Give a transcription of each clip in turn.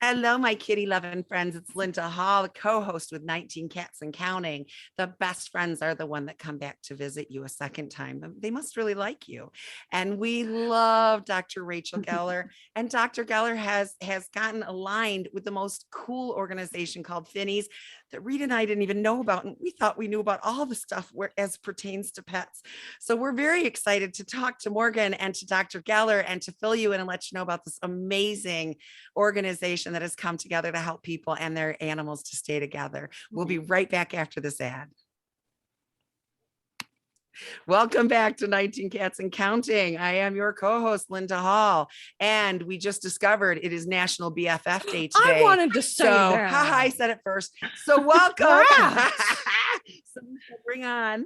Hello, my kitty loving friends. It's Linda Hall, co-host with 19 Cats and Counting. The best friends are the one that come back to visit you a second time. They must really like you. And we love Dr. Rachel Geller. And Dr. Geller has gotten aligned with the most cool organization called Phinney's that Rita and I didn't even know about. And we thought we knew about all the stuff as pertains to pets. So we're very excited to talk to Morgan and to Dr. Geller and to fill you in and let you know about this amazing organization that has come together to help people and their animals to stay together. We'll be right back after this ad. Welcome back to 19 Cats and Counting. I am your co-host, Linda Hall, and we just discovered it is National BFF Day today. I wanted to say that. I said it first. So welcome. So bring on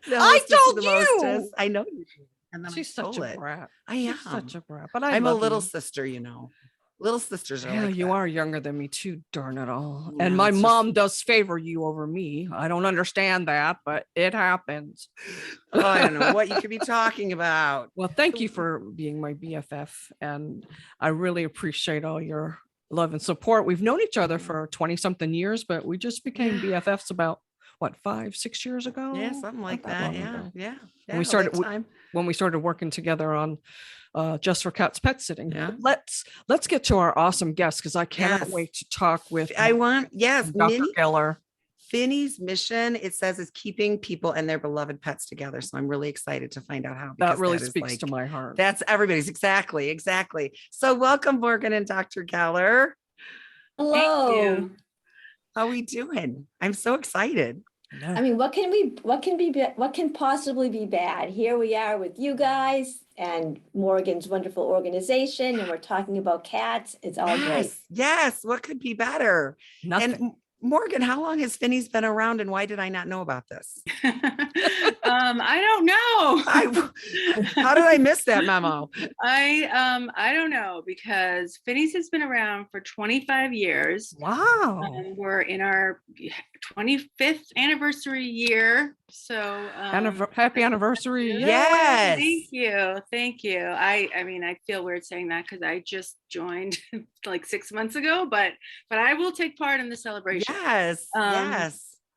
the hostess I told the you. Mostess. I know you did. And then She's such a brat. I am. She's such a brat. But I'm a little sister, you know. Little sisters are like you that. are younger than me too, darn it all. Yeah, and my mom does favor you over me. I don't understand that, but it happens. Oh, I don't know what you could be talking about. Well, thank you for being my BFF. And I really appreciate all your love and support. We've known each other for 20 something years, but we just became BFFs about what, 5-6 years ago? Yeah, something like that. Yeah. When we started working together on Just for Cats pet sitting. Yeah. Let's get to our awesome guest because I cannot wait to talk with Dr. Geller. Phinney's mission, it says, is keeping people and their beloved pets together. So I'm really excited to find out how. That really speaks to my heart. That's everybody's. Exactly. So welcome, Morgan and Dr. Geller. Hello. Thank you. How are we doing? I'm so excited. I mean, what can possibly be bad? Here we are with you guys and Morgan's wonderful organization, and we're talking about cats. It's all great. Yes. What could be better? Nothing. And Morgan, how long has Phinney's been around, and why did I not know about this? I don't know. How did I miss that memo? I don't know, because Phinney's has been around for 25 years. Wow. And we're in our 25th anniversary year. So happy anniversary. Yes. Thank you. I mean, I feel weird saying that because I just joined like 6 months ago, but I will take part in the celebration.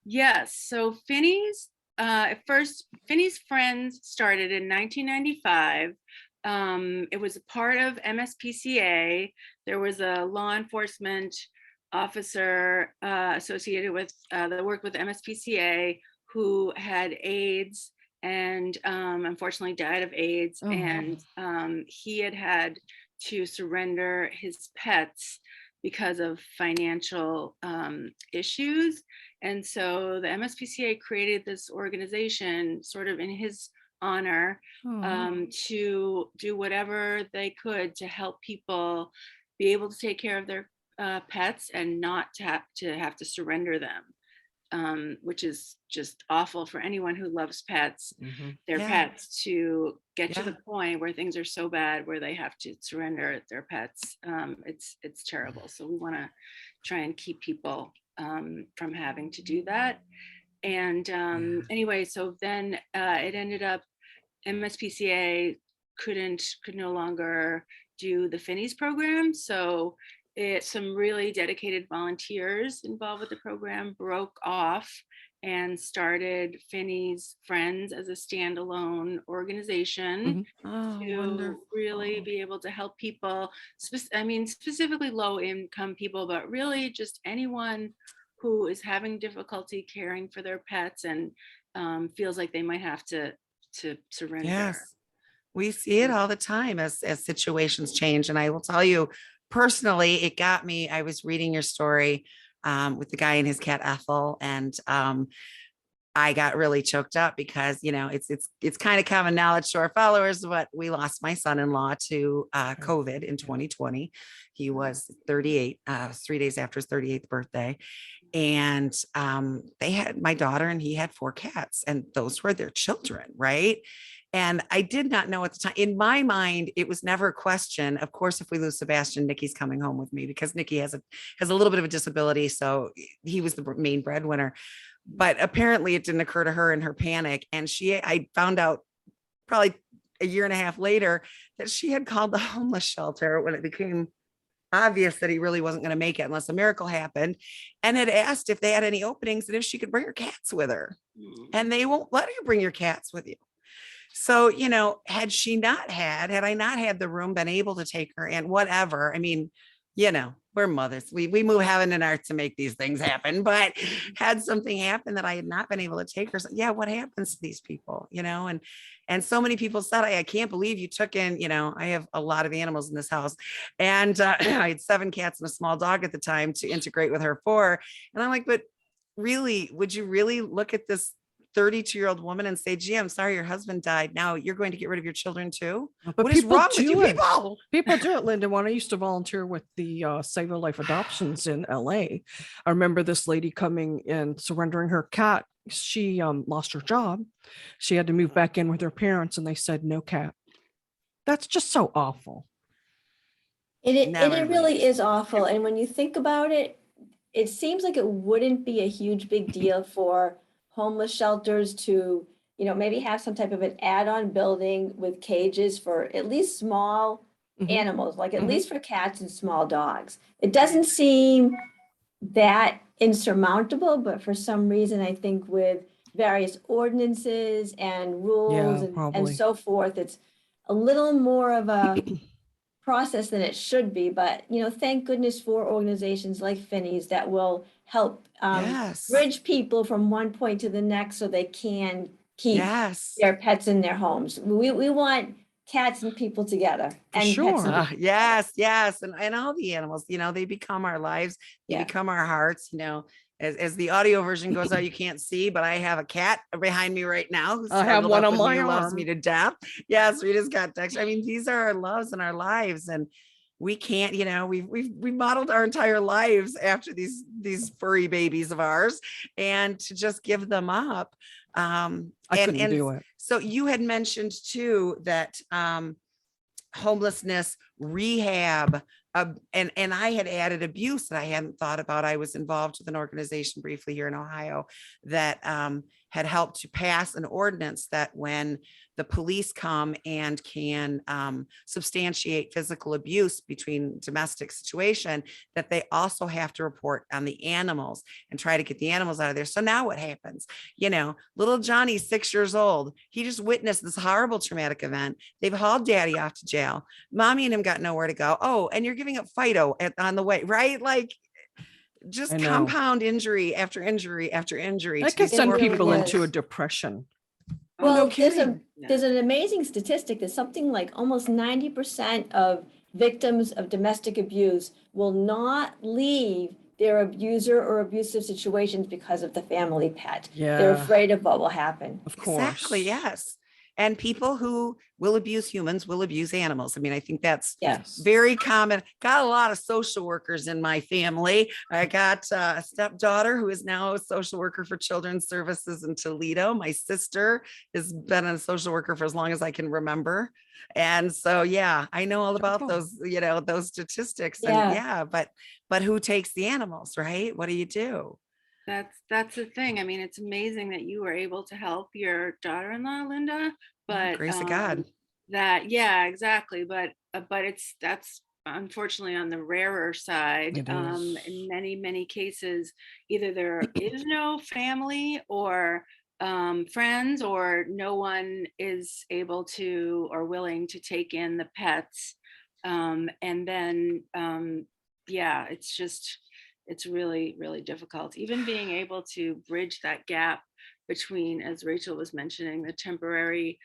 Yes. So Phinney's Phinney's Friends started in 1995. It was a part of MSPCA. There was a law enforcement officer associated with that worked with MSPCA who had AIDS and unfortunately died of AIDS. Oh. And he had to surrender his pets because of financial issues. And so the MSPCA created this organization sort of in his honor to do whatever they could to help people be able to take care of their pets and not to have to surrender them, which is just awful for anyone who loves pets, their pets, to get to the point where things are so bad where they have to surrender their pets. It's terrible. So we want to try and keep people from having to do that. And anyway, so then it ended up MSPCA could no longer do the Phinney's program. So some really dedicated volunteers involved with the program broke off and started Phinney's Friends as a standalone organization to really be able to help people, specifically low-income people, but really just anyone who is having difficulty caring for their pets and feels like they might have to surrender. Yes, we see it all the time as situations change. And I will tell you, personally, it got me. I was reading your story with the guy and his cat Ethel, and I got really choked up because, you know, it's kind of common knowledge to our followers, but we lost my son-in-law to COVID in 2020. He was 38, 3 days after his 38th birthday. And they had my daughter and he had 4 cats, and those were their children, right? And I did not know at the time. In my mind, it was never a question. Of course, if we lose Sebastian, Nikki's coming home with me because Nikki has a little bit of a disability. So he was the main breadwinner. But apparently it didn't occur to her in her panic. And I found out probably a year and a half later that she had called the homeless shelter when it became obvious that he really wasn't going to make it unless a miracle happened, and had asked if they had any openings and if she could bring her cats with her. And they won't let you bring your cats with you. So, had I not had the room, been able to take her and whatever, I mean, we're mothers. We move heaven and earth to make these things happen. But had something happen that I had not been able to take her, so, yeah, what happens to these people, and so many people said, I can't believe you took in, I have a lot of animals in this house. And I had 7 cats and a small dog at the time to integrate with her 4. And I'm like, but really, would you really look at this 32-year-old woman and say, gee, I'm sorry your husband died. Now you're going to get rid of your children too? But What is people wrong with you do it. people? People do it, Linda. When I used to volunteer with the Save a Life Adoptions in LA, I remember this lady coming and surrendering her cat. She lost her job. She had to move back in with her parents, and they said no cat. That's just so awful. It Never really leaves. is awful. And when you think about it, it seems like it wouldn't be a huge big deal for homeless shelters to, maybe have some type of an add-on building with cages for at least small Mhm. animals, like at Mhm. least for cats and small dogs. It doesn't seem that insurmountable, but for some reason, I think with various ordinances and rules Yeah, and probably. so forth, it's a little more of a process than it should be. But, thank goodness for organizations like Phinney's that will help Yes. bridge people from one point to the next so they can keep Yes. their pets in their homes. We want cats and people together. For and sure. pets and people Yes, yes. And all the animals, they become our lives. They Yeah. become our hearts, as the audio version goes out, you can't see, but I have a cat behind me right now who's I have snuggled one up on with me, my who loves me arm. to death. Yes, we just got text. I mean, these are our loves and our lives, and we can't, we modeled our entire lives after these furry babies of ours, and to just give them up. I couldn't do it. So you had mentioned too that homelessness, rehab, and I had added abuse that I hadn't thought about. I was involved with an organization briefly here in Ohio that had helped to pass an ordinance that when the police come and can substantiate physical abuse between domestic situation, that they also have to report on the animals and try to get the animals out of there. So now what happens? Little Johnny's 6 years old. He just witnessed this horrible traumatic event. They've hauled daddy off to jail. Mommy and him got nowhere to go. Oh, and you're giving up Fido on the way, right? Like, just compound injury after injury after injury. That can send really people into a is. depression. Oh, no Well, kidding. there's an amazing statistic that something like almost 90% of victims of domestic abuse will not leave their abuser or abusive situations because of the family pet. They're Yeah, afraid of what will happen. of course. Exactly. Yes. And people who will abuse humans will abuse animals. I mean, I think that's Yes. very common. Got a lot of social workers in my family. I got a stepdaughter who is now a social worker for Children's Services in Toledo. My sister has been a social worker for as long as I can remember. And so, yeah, I know all about those, those statistics. And Yeah. but who takes the animals, right? What do you do? That's the thing. I mean, it's amazing that you were able to help your daughter-in-law, Linda, but Grace of God. yeah, exactly. But that's unfortunately on the rarer side. It is. In many cases, either there is no family or friends, or no one is able to or willing to take in the pets. And then yeah, it's really, really difficult. Even being able to bridge that gap between, as Rachel was mentioning, the temporary,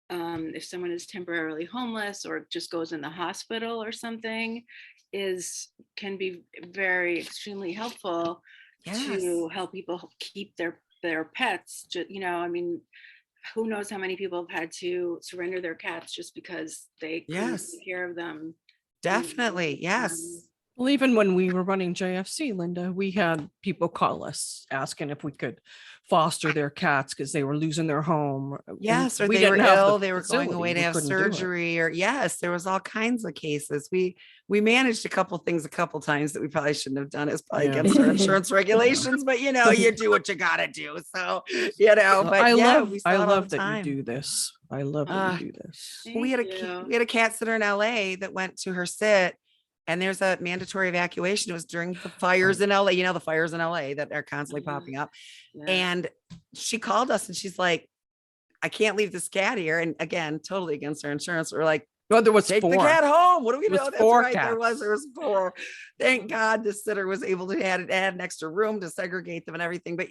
if someone is temporarily homeless or just goes in the hospital or something, can be very extremely helpful to help people keep their pets. I mean, who knows how many people have had to surrender their cats just because they couldn't take care of them. Definitely. Yes. Well, even when we were running JFC, Linda, we had people call us asking if we could foster their cats because they were losing their home. Yes, or we they were didn't have the ill, they were going facility. away to We have couldn't do it. surgery, or yes, there was all kinds of cases. We managed a couple things a couple times that we probably shouldn't have done. It's probably Yeah. against our insurance regulations, but you do what you gotta do. So, So but I yeah, love we saw I it all love the that time. you do this. I love that you do this. We had a cat sitter in LA that went to her sit and there's a mandatory evacuation. It was during the fires in LA, the fires in LA that are constantly popping up. Yeah. And she called us and she's like, I can't leave this cat here. And again, totally against our insurance. We're like, No, there was take the 4. cat home. What do we It was know? That's 4 right. There cats. was 4. Thank God the sitter was able to add an extra room to segregate them and everything. But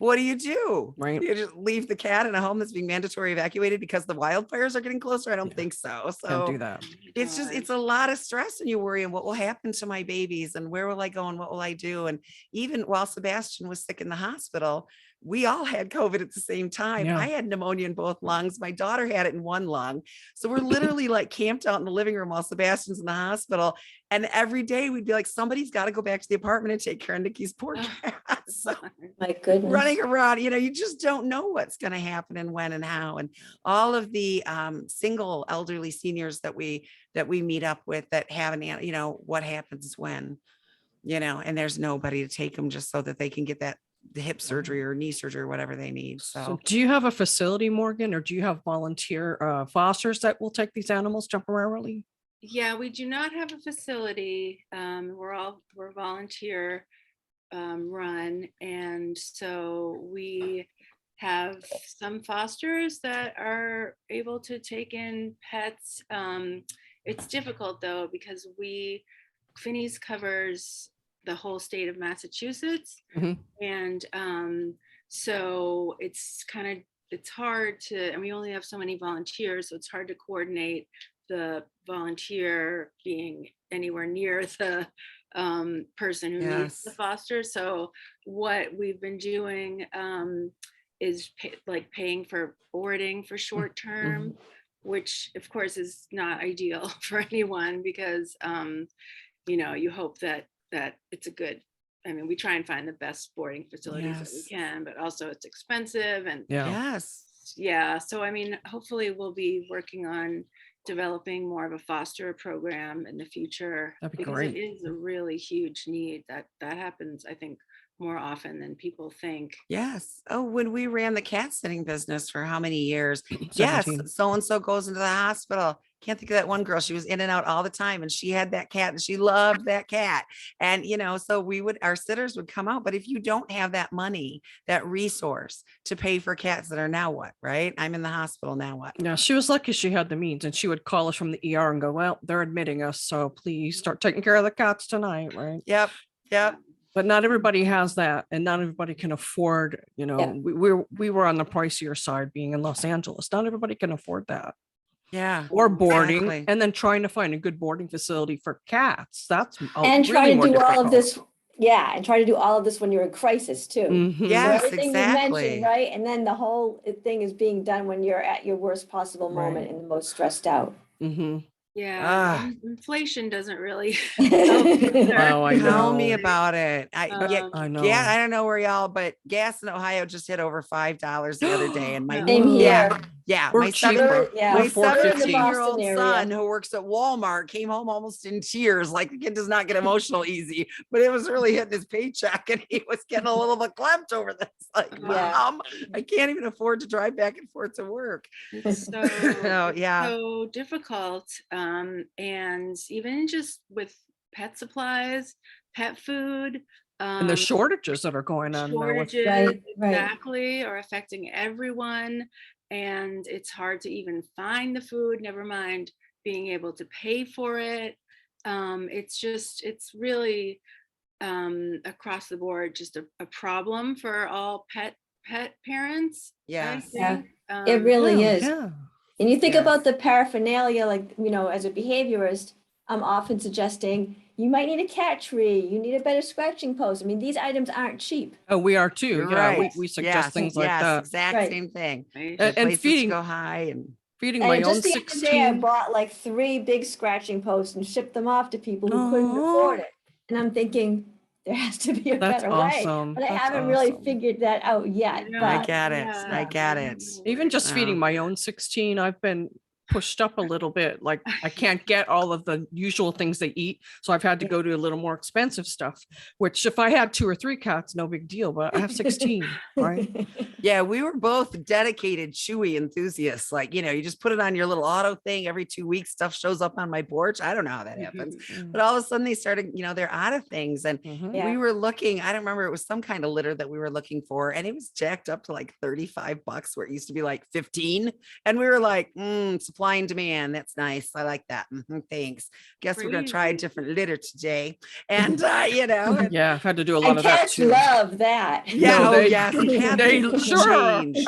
what do? Right. You just leave the cat in a home that's being mandatory evacuated because the wildfires are getting closer? I don't Yeah. think so. Can't So do that. it's a lot of stress, and you worry, and what will happen to my babies, and where will I go, and what will I do? And even while Sebastian was sick in the hospital, we all had COVID at the same time. Yeah. I had pneumonia in both lungs. My daughter had it in one lung. So we're literally like camped out in the living room while Sebastian's in the hospital. And every day we'd be like, somebody's got to go back to the apartment and take care of Nikki's poor cat. So My goodness. running around, you just don't know what's going to happen and when and how. And all of the single elderly seniors that we meet up with that have what happens when, and there's nobody to take them just so that they can get the hip surgery or knee surgery or whatever they need. So So do you have a facility, Morgan, or do you have volunteer fosters that will take these animals temporarily? Yeah, we do not have a facility. We're volunteer run, and so we have some fosters that are able to take in pets. It's difficult though, because Phinney's covers the whole state of Massachusetts. Mhm. And so it's hard to, and we only have so many volunteers, so it's hard to coordinate the volunteer being anywhere near the person who needs the Yes. foster. So what we've been doing is paying for boarding for short term, which of course is not ideal for anyone, because you hope that it's a good, we try and find the best boarding facilities that we Yes. can, but also it's expensive. And Yes. yeah, so hopefully we'll be working on developing more of a foster program in the future, That'd be because great. it is a really huge need that happens, I think, more often than people think. Yes. Oh, when we ran the cat sitting business for how many years? Yes. 17. So-and-so goes into the hospital. Can't think of that one girl. She was in and out all the time, and she had that cat and she loved that cat. And, so our sitters would come out, but if you don't have that money, that resource to pay for cats that are now what, right? I'm in the hospital now what? Yeah, she was lucky she had the means, and she would call us from the ER and go, well, they're admitting us, so please start taking care of the cats tonight, right? Yep. Yep. But not everybody has that, and not everybody can afford, Yeah. we were on the pricier side being in Los Angeles. Not everybody can afford that. Yeah. Or boarding, Exactly. and then trying to find a good boarding facility for cats. That's And try really to more do all of difficult. this. Yeah. And try to do all of this when you're in crisis too. Mhm. So Yes, everything you exactly. mentioned, right? And then the whole thing is being done when you're at your worst possible moment and the most stressed out. Mhm. Yeah, Ah. inflation doesn't really Oh, I Tell me know. about it. I know. Yeah, I don't know where y'all, but gas in Ohio just hit over $5 the other day. And my Same here. We're my cheaper. Yeah. We're my We're in the 17-year-old Boston area. son who works at Walmart came home almost in tears. Like, the kid does not get emotional easy, but it was really hitting his paycheck, and he was getting a little verklempt over this. Like, Yeah. Mom, I can't even afford to drive back and forth to work. It's so, Oh, yeah. so difficult. And even just with pet supplies, pet food, And the shortages that are going on now. shortages, Right, right. exactly, are affecting everyone. And it's hard to even find the food, never mind being able to pay for it. It's really across the board, just a problem for all pet parents. I Yes. Yeah. think. It really Yeah, is. yeah. And you think Yes. about the paraphernalia, like, as a behaviorist, I'm often suggesting you might need a cat tree, you need a better scratching post. These items aren't cheap. Oh, we are too. You're Yeah, right. we suggest Yes, things like yes, that. exact Right. same thing. Right? And Places to feeding go high and my And own just the other day, I 16. bought like 3 big scratching posts and shipped them off to people who couldn't afford it. And I'm thinking, there has to be a That's better way. awesome. But I That's haven't really awesome. figured that out yet. know, I But get it. yeah, I get I it. know. Even just feeding Wow. my own 16, I've been pushed up a little bit. Like I can't get all of the usual things they eat. So I've had to go to a little more expensive stuff, which if I had 2 or 3 cats, no big deal, but I have 16, right? Yeah, we were both dedicated Chewy enthusiasts. Like, you just put it on your little auto thing every 2 weeks, stuff shows up on my porch. I don't know how that happens. But all of a sudden they started, they're out of things. And Mhm. Yeah. we were looking, I don't remember, it was some kind of litter that we were looking for, and it was jacked up to like $35 where it used to be like 15. And we were like, supply and demand. That's nice. I like that. Thanks. Guess we're going to try a Crazy. different litter today. And, Yeah, I've had to do a lot And of that cats too. love that. yeah, No, oh they- yes, cats they sure. change.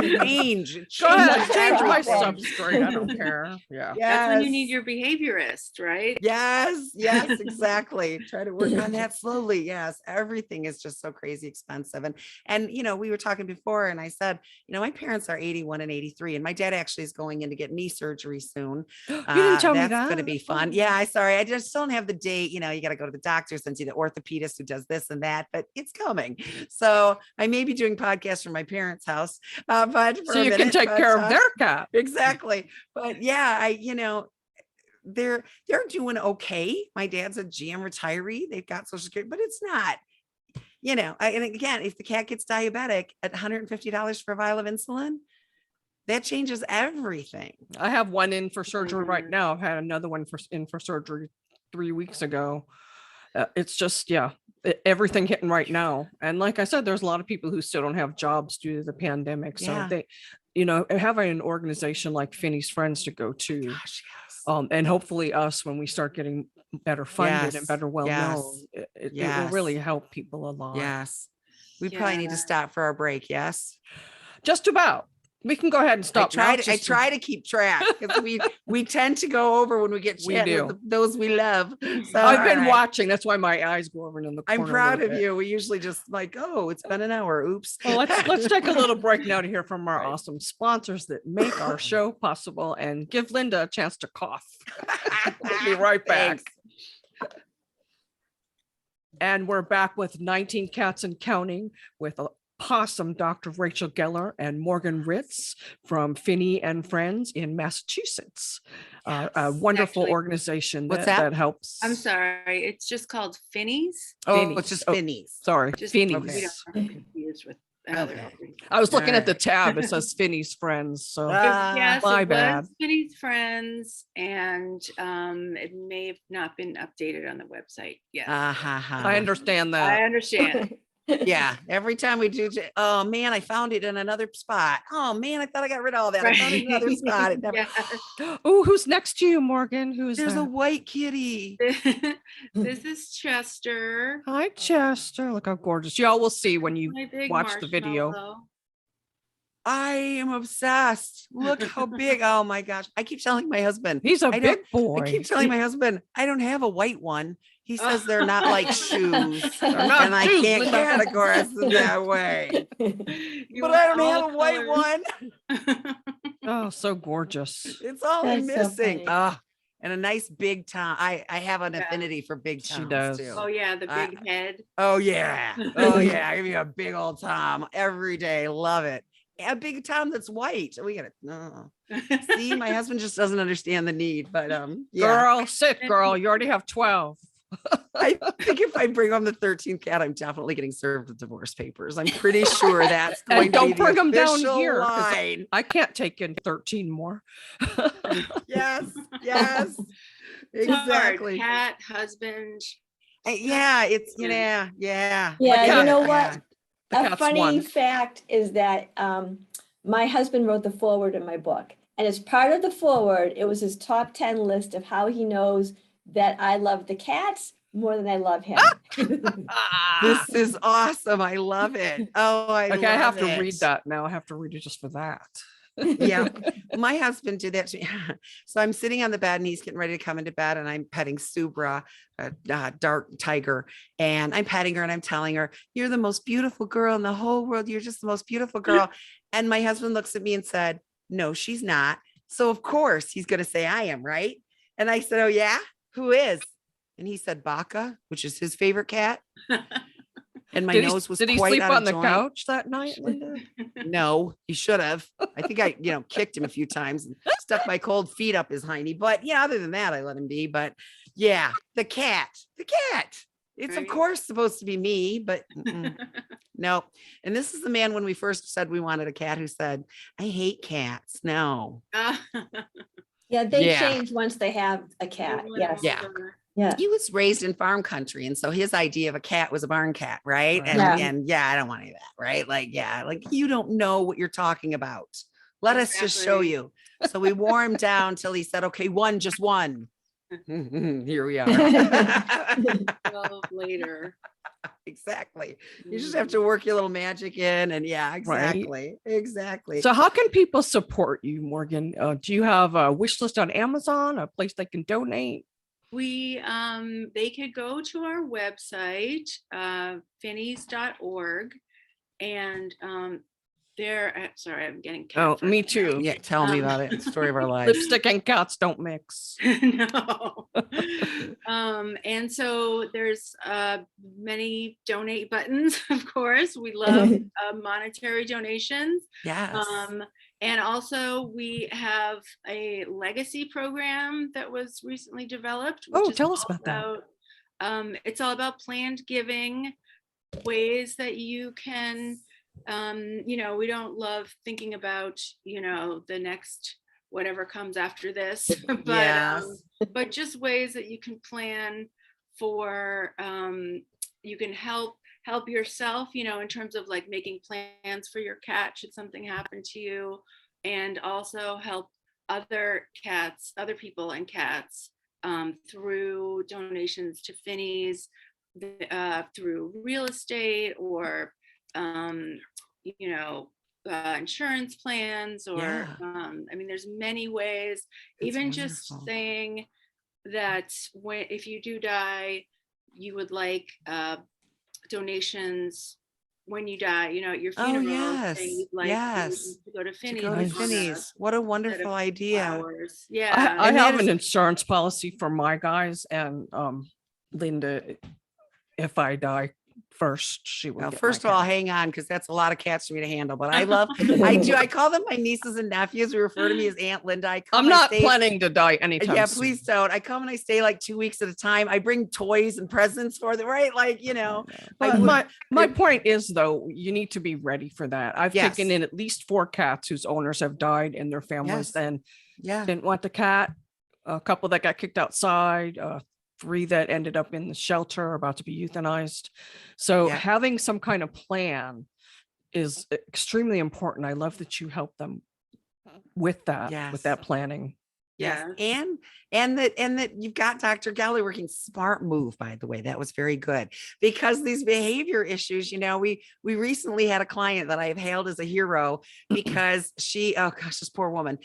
Go ahead, Change change my everything. substrate. I don't care. Yeah. That's when you need your behaviorist, right? Yes, exactly. Try to work on that slowly. Yes, everything is just so crazy expensive. And we were talking before, and I said, my parents are 81 and 83, and my dad actually is going in to get knee surgery soon. You didn't tell me that. That's going to be fun. Yeah, sorry, I just don't have the date. You got to go to the doctors and see the orthopedist who does this and that, but it's coming. So I may be doing podcasts from my parents' house, but So you can take care of their cat. exactly. But yeah, they're doing okay. My dad's a GM retiree. They've got Social Security, but it's not, and again, if the cat gets diabetic at $150 for a vial of insulin, that changes everything. I have one in for surgery right Mhm. now. I've had another one in for surgery 3 weeks ago. It's just, everything hitting right now. And like I said, there's a lot of people who still don't have jobs due to the pandemic. So Yeah. they, having an organization like Phinney's Friends to go to, Gosh, yes. and hopefully us, when we start getting better funded and Yes, better well known, yes, it will yes. really help people a lot. Yes. We probably need to Yeah. stop for our break. Yes. Just about. We can go ahead and stop. now. I Just- try to keep track because we tend to go over when we get We chatting do. with those we love. So, I've been all right. watching. That's why my eyes go over in the corner. I'm a proud little of bit. you. We usually just like, oh, it's been an hour. Oops. Well, let's take a little break now to hear from our Right. awesome sponsors that make our show possible and give Linda a chance to cough. We'll be right back. Thanks. And we're back with 19 Cats and Counting with a possum Dr. Rachel Geller and Morgan Ritz from Phinney and Friends in Massachusetts. A Yes. wonderful Actually- organization What's that that? helps. I'm sorry, it's just called Phinney's. Oh, Phinney's. it's just Oh, Phinney's. Sorry, Just Phinney's. we don't get confused with another. Okay. I was looking at the Alright. tab. It says Phinney's Friends. So Yes, my it bad. was Phinney's Friends, and it may have not been updated on the website yet. I understand I that. understand. Yeah. Every time we do, oh man, I found it in another spot. Oh man, I thought I got rid of all that. I found it in another spot. It never, Yeah. Oh, who's next to you, Morgan? Who's There's a that? white kitty. This is Chester, Hi, Chester. Look how gorgeous. Y'all will see when you my big watch the video. marshmallow. I am obsessed. Look how big. Oh my gosh. I keep telling my husband. He's a I don't- big boy. I keep telling my husband, I don't have a white one. He says they're not like shoes. They're not And I shoes, can't Linda. categorize them that way. You But want I don't all have a white colors. one. Oh, so gorgeous. It's all I'm That's so missing. funny. Ah, and a nice big tom. I have an Yeah. affinity for big She toms does. too. Oh yeah, the I- big head. Oh yeah. Oh yeah. Give me a big old tom every day. Love it. A big tom that's white. We gotta see. My husband just doesn't understand the need, but yeah. Girl, sit, girl. You already have 12. I think if I bring home the 13th cat, I'm definitely getting served with divorce papers. I'm pretty sure that's And going to don't be the bring 'em down official here, 'cause line. I can't take in 13 more. Yes, yes, It's hard. exactly. Cat, husband. Yeah, it's Yeah. yeah. Yeah, Look you at know it, what? The A cat's funny one. fact is that my husband wrote the foreword in my book. And as part of the foreword, it was his top 10 list of how he knows that I love the cats more than I love him. This is awesome. I love it. Oh, I Okay, I have love to it. read that now. I have to read it just for that. Yeah. My husband did that to me. So I'm sitting on the bed and he's getting ready to come into bed and I'm petting Subra, a dark tiger. And I'm petting her and I'm telling her, you're the most beautiful girl in the whole world. You're just the most beautiful girl. And my husband looks at me and said, no, she's not. So of course he's going to say I am, right? And I said, oh yeah, who is? And he said Baka, which is his favorite cat. and my Did nose was did he quite sleep out on of the joint. couch that night, Linda? No, he should have. I think I, kicked him a few times and stuck my cold feet up his hiney. But yeah, other than that, I let him be. But yeah, the cat. It's of Right. course supposed to be me, but no. And this is the man when we first said we wanted a cat who said, I hate cats. No. Yeah, they Yeah. change once they have a cat. Yes. Yeah. Yeah. He was raised in farm country. And so his idea of a cat was a barn cat, right? Right. And Yeah. and yeah, I don't want any of that, right? Like, yeah, like you don't know what you're talking about. Let us just show Exactly. you. So we wore him down till he said, okay, one, just one. Here we are. 12 later. Exactly. You just have to work your little magic in. And yeah, exactly. Exactly. So how can people support you, Morgan? Do you have a wish list on Amazon, a place they can donate? They could go to our website, phinnys.org, and sorry, I'm getting cat Oh, me fuzzy too. yeah, tell me Um, about it. It's the story of our lives. Lipstick and cats don't mix. No. And so there's many donate buttons, of course. We love monetary donations. Yes. And also we have a legacy program that was recently developed. Oh, which is tell us all about that. It's all about planned giving, ways that you can, we don't love thinking about, the next whatever comes after this, Yes. but just ways that you can plan for, you can help yourself, in terms of like making plans for your cat should something happen to you, and also help other people and cats through donations to Phinney's, through real estate or insurance plans, or Yeah. there's many ways. That's Even just wonderful. saying that if you do die, you would like donations when you die, at your Oh, funeral, yes. saying you'd like Yes. to go to To Phinney's go to Nice. on a Phinney's. What a set wonderful of idea. flowers. Yeah. I And that have is- an insurance policy for my guys, and Linda, if I die first, she will Well, get first my of all, cat. hang on, because that's a lot of cats for me to handle. But I call them my nieces and nephews. We refer to me as Aunt Linda. I come, I'm I not stay- planning to die anytime Yeah, soon. please don't. I come and I stay like 2 weeks at a time. I bring toys and presents for them, right? Like, But would- my point is, though, you need to be ready for that. I've Yes. taken in at least 4 cats whose owners have died and their families Yes. then yeah. didn't want the cat. A couple that got kicked outside, 3 that ended up in the shelter about to be euthanized. So Yeah. having some kind of plan is extremely important. I love that you help them with that, with Yes. that planning. Yes. Yeah. And that you've got Dr. Galley working. Smart move, by the way. That was very good, because these behavior issues, we recently had a client that I have hailed as a hero because oh gosh, this poor woman.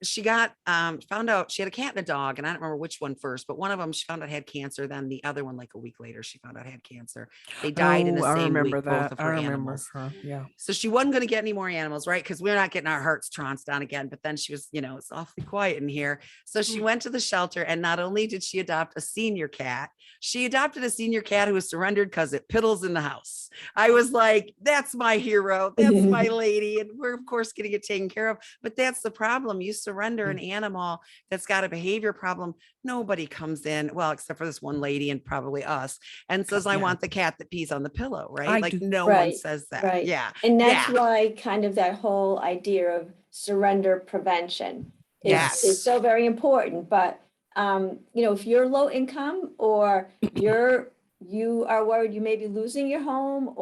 She got found out she had a cat and a dog, and I don't remember which one first, but one of them she found out had cancer. Then the other one, like a week later, she found out had cancer. They died in the Oh, I same remember week, that. both of I her remember animals. her. Yeah. So she wasn't going to get any more animals, right? Because we're not getting our hearts trounced on again. But then she was, it's awfully quiet in here. So she went to the shelter, and not only did she adopt a senior cat, she adopted a senior cat who was surrendered because it piddles in the house. I was like, that's my hero. That's my lady. And we're, of course, getting it taken care of. But that's the problem. You surrender an animal that's got a behavior problem. Nobody comes in, well, except for this one lady and probably us, and says, I Yeah. want the cat that pees on the pillow, right? I Like do. no one Right, says that. right. Yeah. And that's Yeah. why kind of that whole idea of surrender prevention is Yes. so very important. But if you're low income, or you are worried you may be losing your home,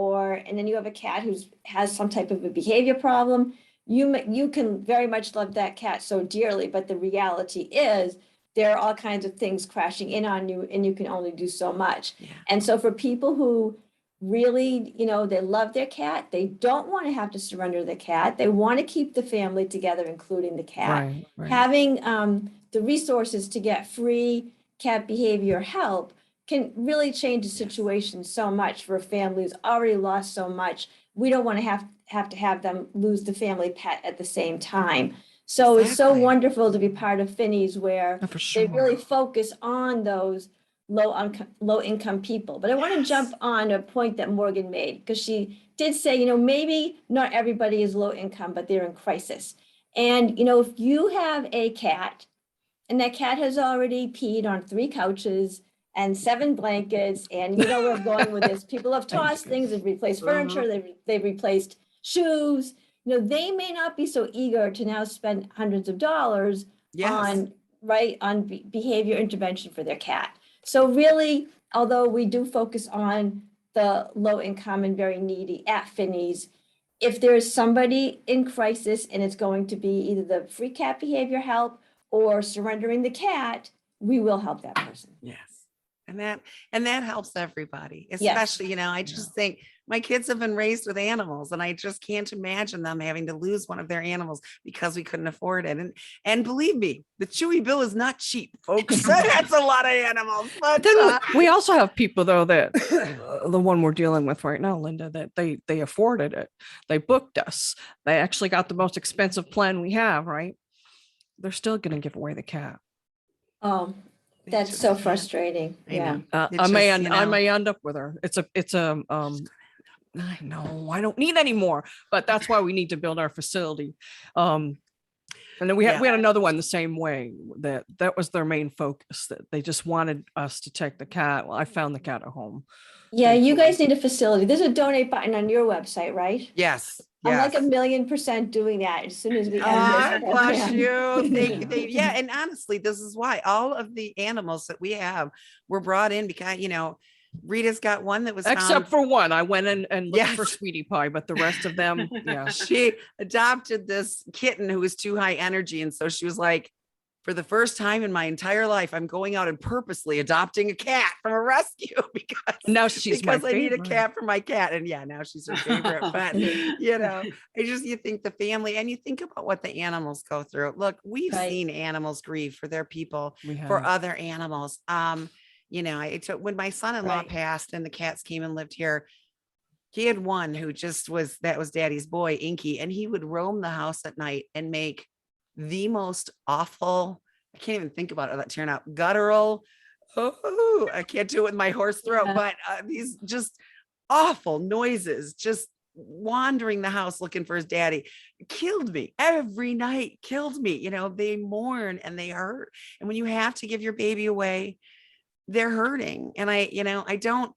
and then you have a cat who has some type of a behavior problem, you can very much love that cat so dearly. But the reality is there are all kinds of things crashing in on you, and you can only do so much. Yeah. And so for people who really, they love their cat, they don't want to have to surrender the cat, they want to keep the family together, including the cat. Right. Having the resources to get free cat behavior help can really change the situation so much for a family who's already lost so much. We don't want to have them lose the family pet at the same time. So It's so Exactly. wonderful to be part of Phinney's, where For they sure. really focus on those low income people. But I want to jump on a point that Morgan made, because she did say, maybe not everybody is low income, but they're in crisis. And, if you have a cat and that cat has already peed on 3 couches and 7 blankets, and where I'm going with this, people have tossed things, they've replaced furniture, they've replaced shoes, they may not be so eager to now spend hundreds of dollars Yes. on behavior intervention for their cat. So really, although we do focus on the low income and very needy at Phinney's, if there's somebody in crisis and it's going to be either the free cat behavior help or surrendering the cat, we will help that person. Yes. And that helps everybody, especially, I just think my kids have been raised with animals, and I just can't imagine them having to lose one of their animals because we couldn't afford it. And believe me, the Chewy bill is not cheap, folks. That's a lot of animals. But Then we also have people, though, that the one we're dealing with right now, Linda, that they afforded it. They booked us. They actually got the most expensive plan we have, right? They're still going to give away the cat. Oh, they that's just so can't. frustrating. I Yeah. know. I may end up with her. I know I don't need any more, but that's why we need to build our facility. And then we had another one the same way, that was their main focus, that they just wanted us to take the cat. Well, I found the cat at home. Yeah, you guys need a facility. There's a donate button on your website, right? Yes. I'm like Yes. 1,000,000% doing that as soon as we end this. Bless program. you. Yeah. And honestly, this is why all of the animals that we have were brought in because, Rita's got one that was Except for one. I went in and looked for Yes. Sweetie Pie, but the rest of them, yeah. She adopted this kitten who was too high energy. And so she was like, for the first time in my entire life, I'm going out and purposely adopting a cat from a rescue because Now she's my I need a favorite. cat for my cat. And yeah, now she's her favorite. But you think the family, and you think about what the animals go through. Look, we've Right. seen animals grieve for their people, We for have. other animals. I took when my son-in-law Right. passed and the cats came and lived here. He had one who that was daddy's boy, Inky, and he would roam the house at night and make the most awful, I can't even think about it, that turn out guttural. Oh, I can't do it with my hoarse throat, but these just awful noises, just wandering the house looking for his daddy. It killed me every night, killed me. They mourn and they hurt. And when you have to give your baby away, they're hurting. And I don't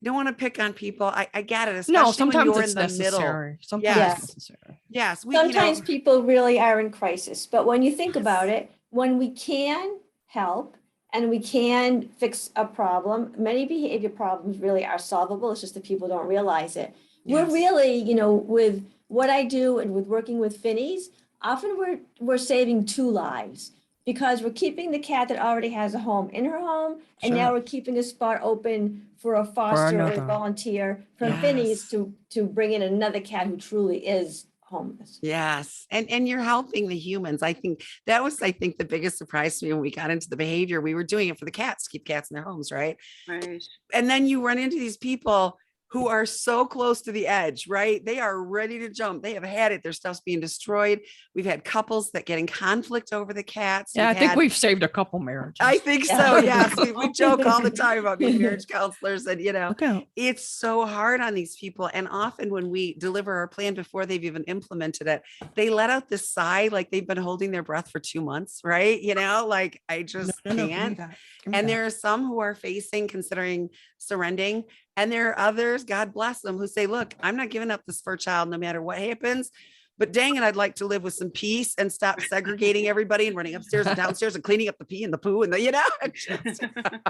want to pick on people. I get it. Especially No, sometimes when you're it's in the necessary. middle. Sometimes Yes. it's necessary. Yes. Sometimes people really are in crisis, but when you think about it, when we can help and we can fix a problem, many behavior problems really are solvable. It's just that people don't realize it. Yes. We're really, with what I do and with working with Phinney's, often we're saving 2 lives because we're keeping the cat that already has a home in her home, and now Sure. we're keeping a spot open for a foster or a another. volunteer from Yes. Phinney's to bring in another cat who truly is homeless. Yes. And you're helping the humans. I think that was, the biggest surprise to me when we got into the behavior. We were doing it for the cats, to keep cats in their homes. Right. Right. And then you run into these people who are so close to the edge, right? They are ready to jump. They have had it. Their stuff's being destroyed. We've had couples that get in conflict over the cats. Yeah, I think we've saved a couple marriages. I think so. Yes. We joke all the time about being marriage counselors and, Look out. it's so hard on these people. And often when we deliver our plan before they've even implemented it, they let out this sigh, like they've been holding their breath for 2 months, right? Like I just No, give me can't. that. Give me And that. there are some who are considering surrendering. And there are others, God bless them, who say, look, I'm not giving up this fur child no matter what happens. But dang it, I'd like to live with some peace and stop segregating everybody and running upstairs and downstairs and cleaning up the pee and the poo and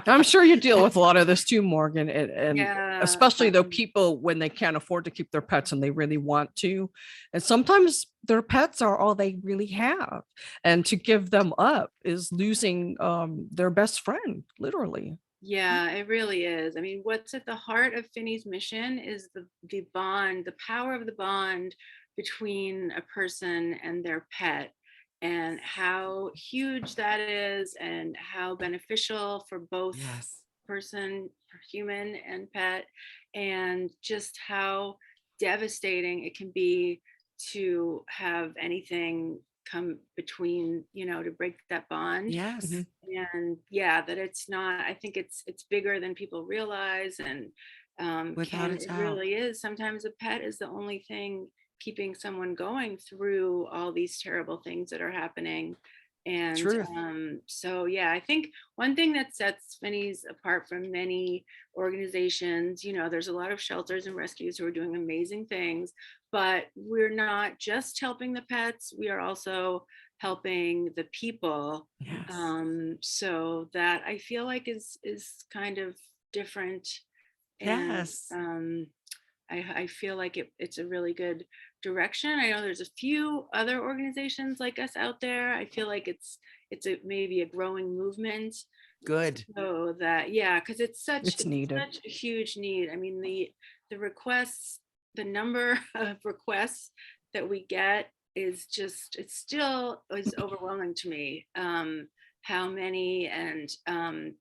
I'm sure you deal with a lot of this too, Morgan, and Yeah. especially though people, when they can't afford to keep their pets and they really want to, and sometimes their pets are all they really have, and to give them up is losing their best friend, literally. Yeah, it really is. I mean, what's at the heart of Phinney's mission is the bond, the power of the bond between a person and their pet, and how huge that is and how beneficial for both person, human and pet, and just how devastating it can be to have anything come between, to break that bond. Yes. Mhm. And yeah, that it's not, I think it's bigger than people realize. And Without a it doubt. really is. Sometimes a pet is the only thing keeping someone going through all these terrible things that are happening. And Truth. so yeah, I think one thing that sets Phinney's apart from many organizations, there's a lot of shelters and rescues who are doing amazing things, but we're not just helping the pets, we are also helping the people. Yes. So that I feel like is kind of different. And Yes. I feel like it's a really good direction. I know there's a few other organizations like us out there. I feel like it's maybe a growing movement. Good. So that, yeah, because it's needed. such a huge need. I mean, the requests, the number of requests that we get is just, it still is overwhelming to me. How many, and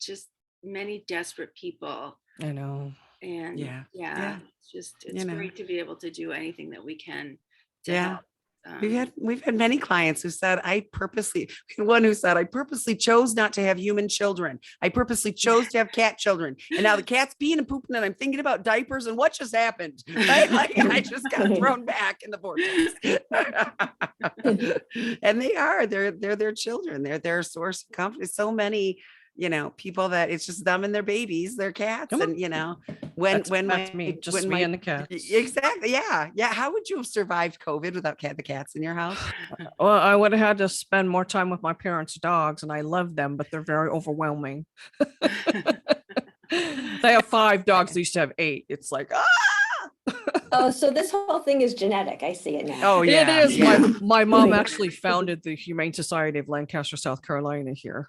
just many desperate people. I know. And Yeah. yeah, it's great to be able to do anything that we can to Yeah. help. We've had many clients who said, one who said, I purposely chose not to have human children. I purposely chose to have cat children. And now the cat's peeing and pooping and I'm thinking about diapers and what just happened. Right? Like I just got thrown back in the vortex. And they're their children. They're their source of comfort. So many, people that it's just them and their babies, their cats. Come on. And That's me, just me and the cats. Exactly. Yeah. Yeah. How would you have survived COVID without the cats in your house? Well, I would have had to spend more time with my parents' dogs, and I love them, but they're very overwhelming. They have 5 dogs. They used to have 8. It's like, Oh, so this whole thing is genetic. I see it now. Oh yeah. it is. Yeah. My mom actually founded the Humane Society of Lancaster, South Carolina here.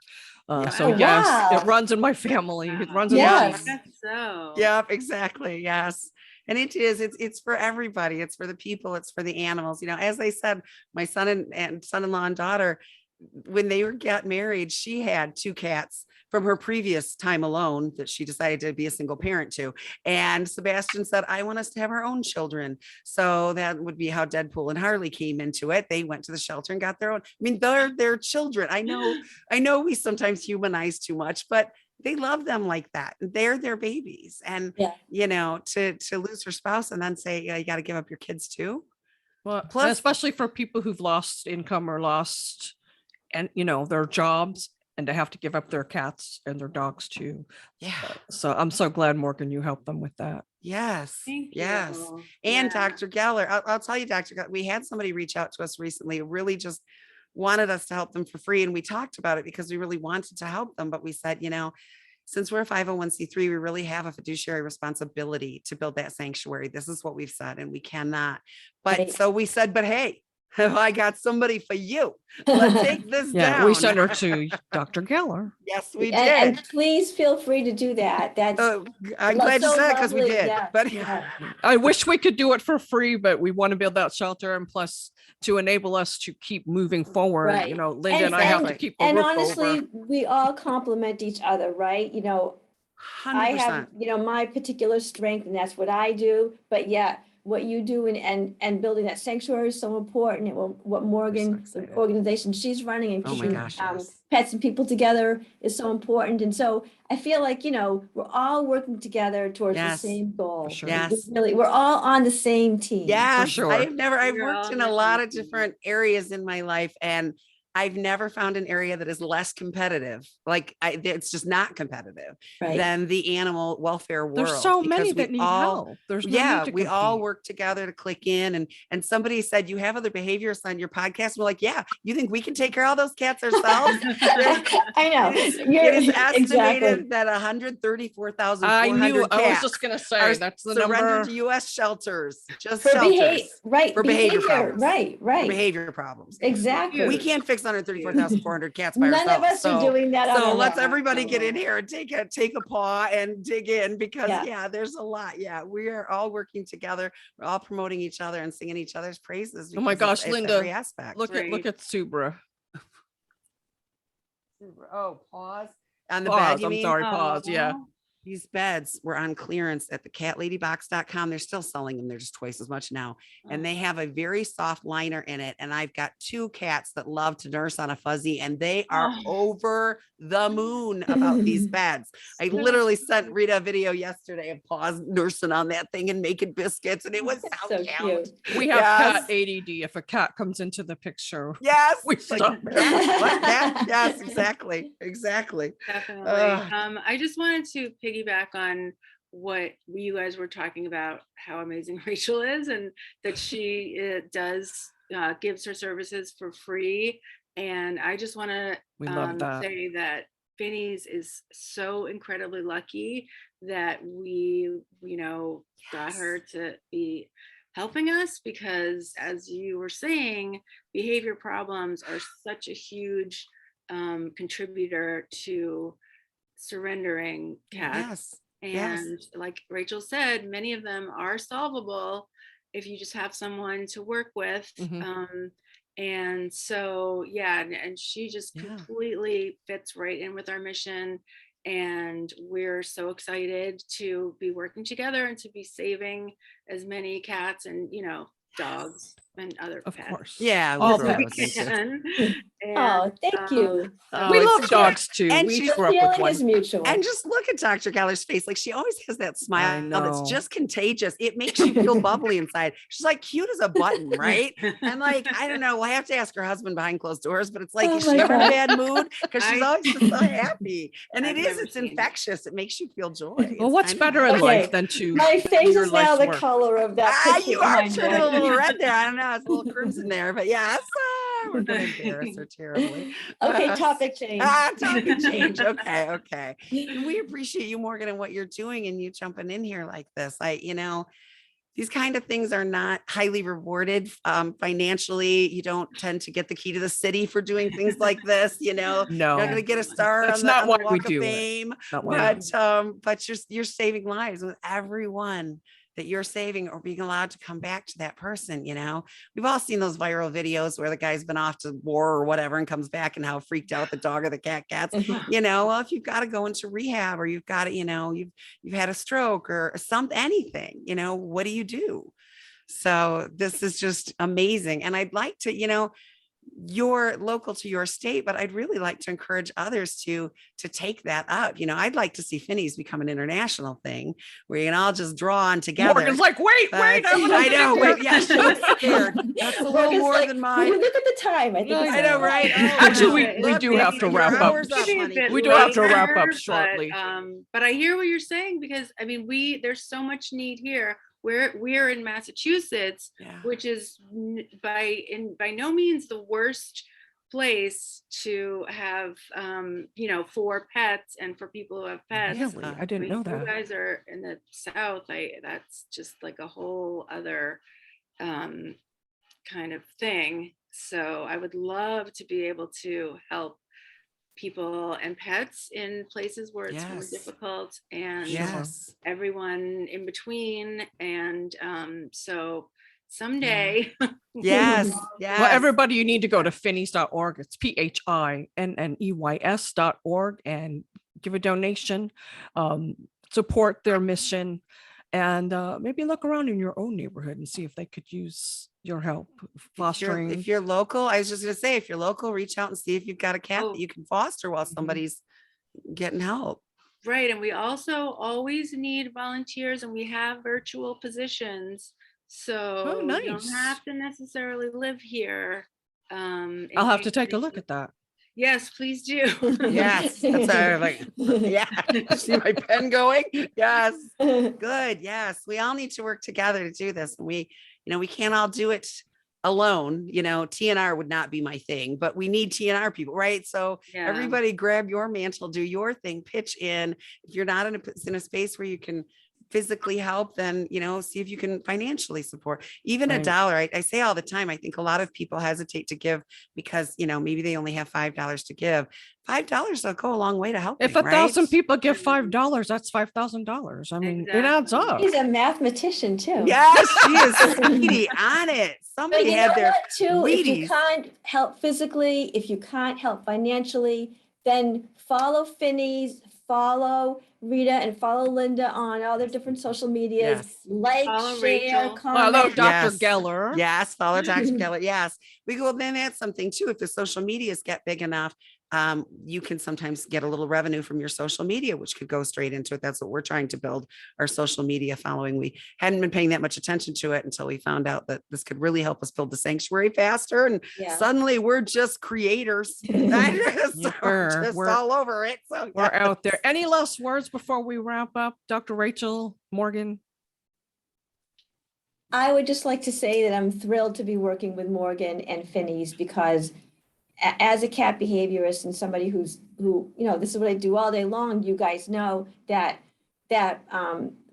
So Oh, yes, wow. it runs in my family. It runs in Yes. my So Yep, exactly. Yes. And it's for everybody. It's for the people. It's for the animals. As I said, my son and son-in-law and daughter, when they got married, she had 2 cats from her previous time alone that she decided to be a single parent to. And Sebastian said, I want us to have our own children. So that would be how Deadpool and Harley came into it. They went to the shelter and got their own. I mean, they're their children. I know we sometimes humanize too much, but they love them like that. They're their babies. And, Yeah. to lose her spouse and then say, you got to give up your kids too. well, Plus- especially for people who've lost income or lost and their jobs, and to have to give up their cats and their dogs too. Yeah. So I'm so glad, Morgan, you helped them with that. Yes. thank Yes. you. And Yeah. Dr. Geller, I'll tell you, Dr. Geller, we had somebody reach out to us recently who really just wanted us to help them for free. And we talked about it because we really wanted to help them. But we said, since we're a 501c3, we really have a fiduciary responsibility to build that sanctuary. This is what we've said, and we cannot. But Right. so we said, but hey, I got somebody for you. Let's take this Yeah, down. we sent her to Dr. Geller. Yes, we did. And please feel free to do that. That's I'm glad you so said it because we lovely. did. Yeah, But yeah. I wish we could do it for free, but we want to build that shelter, and plus to enable us to keep moving forward. Right. Linda and I have to keep a And roof honestly, over. we all complement each other, right? 100%. I have, my particular strength, and that's what I do. But yeah, what you do and building that sanctuary is so important. And what Morgan, the excited. organization she's running and Oh my keeping gosh, yes. pets and people together is so important. And so I feel like, we're all working together towards the Yes. same goal. For sure. Yes. We're all on the same team. Yes, sure. I've We're worked all in a on the lot same of team. different areas in my life, and I've never found an area that is less competitive. Like it's just not competitive Right. than the animal welfare world. There's so many because we that need all- help. There's no need to we all compete. work together to click in. And somebody said, you have other behaviors on your podcast. We're like, yeah, you think we can take care of all those cats ourselves? I know. It is estimated Exactly. that 134,400 I was cats just gonna are say that's the surrendered number. to U.S. shelters, just For shelters right. for behavior problems. Right. for behavior problems. Exactly. We can't fix 134,400 cats by None ourselves. of us are doing that. on So our let's own. everybody get in here and take a paw and dig in because Yeah. there's a lot. Yeah, we are all working together. We're all promoting each other and singing each other's praises. Oh my because gosh, it's Linda, every aspect. Look Great. at Subra. Oh, pause on the Pause, bed. You I'm mean? sorry, pause. Yeah. Aw. These beds were on clearance at the catladybox.com. They're still selling them. They're just twice as much now. And they have a very soft liner in it. And I've got 2 cats that love to nurse on a fuzzy, and they are over the moon about these beds. I literally sent Rita a video yesterday of Paws nursing on that thing and making biscuits, and it was so cute. We have Yes. cat ADD. If a cat comes into the picture, Yes. we Like, stop. what? That? Yes, exactly. Definitely. Ugh. I just wanted to piggyback on what you guys were talking about, how amazing Rachel is, and that she gives her services for free. And I just want to We love that. say that Phinney's is so incredibly lucky that we, got her to be helping us, because as you were saying, behavior problems are such a huge contributor to surrendering cats. And like Rachel said, many of them are solvable if you just have someone to work with. And so, and she just completely fits right in with our mission. And we're so excited to be working together and to be saving as many cats and, dogs and other Of pets. course. Yeah. All we pets. can. Oh, thank you. We it's love just- dogs too. and We she's grew up with Feeling one. is mutual. And just look at Dr. Geller's face. Like, she always has that smile that's know. just contagious. It makes you feel bubbly inside. She's like cute as a button, right? And like, I don't know. We'll have to ask her husband behind closed doors, but it's like, Oh is my she ever in a God. bad mood? Because she's I- always just so happy. And I've it's never seen it. infectious. It makes you feel joy. Well, It's what's kind of better in nice. Okay. life than to My face your is now life's the work? color of that picture You are behind turning a me. little red there. I don't know. It's a little crimson there, but yes, we're going to embarrass her terribly. Okay, topic change. Topic change. Okay. And we appreciate you, Morgan, and what you're doing and you jumping in here like this. These kind of things are not highly rewarded financially. You don't tend to get the key to the city for doing things like this. You're not No, going to get a star That's on the, not on the why we Walk of do it. Fame. not why. But you're saving lives with everyone that you're saving, or being allowed to come back to that person. We've all seen those viral videos where the guy's been off to war or whatever and comes back and how freaked out the dog or the cat gets. Well, if you've got to go into rehab, or you've got to, you've had a stroke or anything, what do you do? So this is just amazing. And I'd like to, you're local to your state, but I'd really like to encourage others to take that up. I'd like to see Phinney's become an international thing where you can all just draw on together. Morgan's like, wait. I know. Wait, yeah, she's scared. That's a little Morgan's more like, than "Will mine. you look at the time. I think No, it's I know, time." right? Actually, we Look, do have to baby, wrap your up. hour's Maybe a honey. bit We do have to wrap up later, shortly. But I hear what you're saying, because there's so much need here. We're in Massachusetts, Yeah. which is by no means the worst place to have for pets and for people who have pets. Really? I didn't know You that. guys are in the South. That's just like a whole other kind of thing. So I would love to be able to help people and pets in places where it's more Yes. difficult, and Yes. everyone in between. And so someday, Yes. Yes. Well, everybody, you need to go to Phinney's.org. It's PHINNEYS.org and give a donation, support their mission, and maybe look around in your own neighborhood and see if they could use your help fostering. If you're local, I was just going to say, if you're local, reach out and see if you've got a cat Oh. that you can foster while somebody's getting help. right. And we also always need volunteers, and we have virtual positions. So you don't nice. have to necessarily live here. I'll have to take a look at that. Yes, please do. Yes. That's how like, yeah. See my pen going? Yes. Good. Yes. We all need to work together to do this. And we can't all do it alone. TNR would not be my thing, but we need TNR people, right? So Yeah. everybody grab your mantle, do your thing, pitch in. If you're not in a space where you can physically help, then see if you can financially support even Right. $1. I say all the time, I think a lot of people hesitate to give because maybe they only have $5 to give. $5 will go a long way to help. If 1,000 people give $5, that's $5,000. I mean, it adds up. He's a mathematician too. Yes, she is speedy on it. But Somebody you had know their what, too? If you Wheaties. can't help physically, if you can't help financially, then follow Phinney's, follow Rita and follow Linda on all their different social medias. Yes. Like, Follow share, Rachel. Hello, comment. Dr. Yes. Geller. Yes, follow Dr. Keller. Yes. We go, then that's something too. If the social medias get big enough, you can sometimes get a little revenue from your social media, which could go straight into it. That's what we're trying to build, our social media following. We hadn't been paying that much attention to it until we found out that this could really help us build the sanctuary faster. And Yeah. suddenly we're just creators. So we're just We're- all over it. So We're yes. out there. Any last words before we wrap up? Dr. Rachel, Morgan? I would just like to say that I'm thrilled to be working with Morgan and Phinney's because as a cat behaviorist and somebody who, this is what I do all day long, you guys know that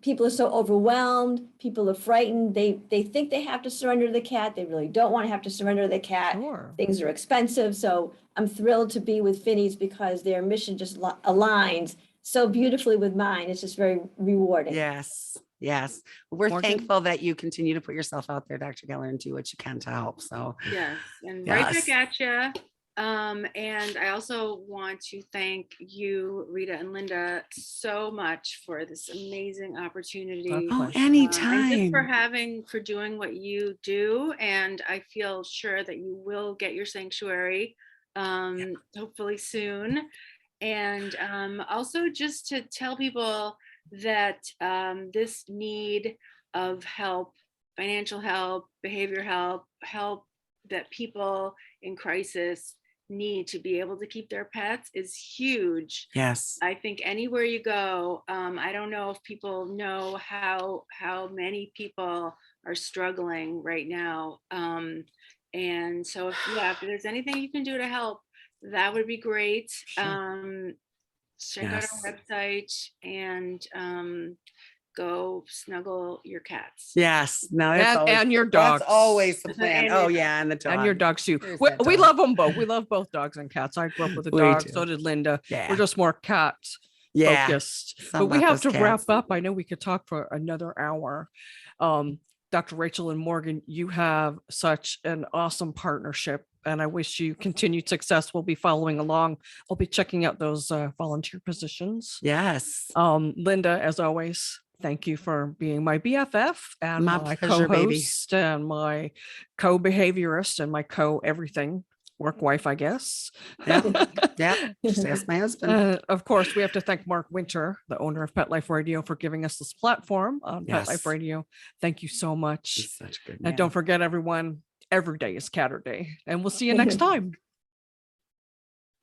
people are so overwhelmed, people are frightened, they think they have to surrender the cat, they really don't want to have to surrender the cat. Sure. Things are expensive, so I'm thrilled to be with Phinney's because their mission just aligns so beautifully with mine. It's just very rewarding. Yes. Yes. We're Morgan? thankful that you continue to put yourself out there, Dr. Geller, and do what you can to help. So Yes, and right Yes. back at you. And I also want to thank you, Rita and Linda, so much for this amazing opportunity. Our oh, pleasure. anytime. And just for doing what you do. And I feel sure that you will get your sanctuary, hopefully soon. And also just to tell people that this need of help, financial help, behavior help that people in crisis need to be able to keep their pets is huge. Yes. I think anywhere you go, I don't know if people know how many people are struggling right now. And so if there's anything you can do to help, that would be great. Sure. Check out our website and go snuggle your cats. Yes. No, it's And- always, and your dogs. That's always the plan. And Oh your yeah. And the dog. And your dogs too. There's We, that we dog. love them both. We love both dogs and cats. I grew up with a We dog. do. So did Linda. Yeah. We're just more cat Yeah. focused. Something But we about have to those wrap cats. up. I know we could talk for another hour. Dr. Rachel and Morgan, you have such an awesome partnership, and I wish you continued success. We'll be following along. I'll be checking out those volunteer positions. Yes. Linda, as always, thank you for being my BFF and My my pleasure, baby. co-host and my co-behaviorist and my co-everything work wife, I guess. Yeah. Just ask my husband. Of course, we have to thank Mark Winter, the owner of Pet Life Radio, for giving us this platform on Pet Life Yes. Radio. Thank you so much. He's such a good And man. don't forget, everyone, every day is Catter Day. And we'll see you next time.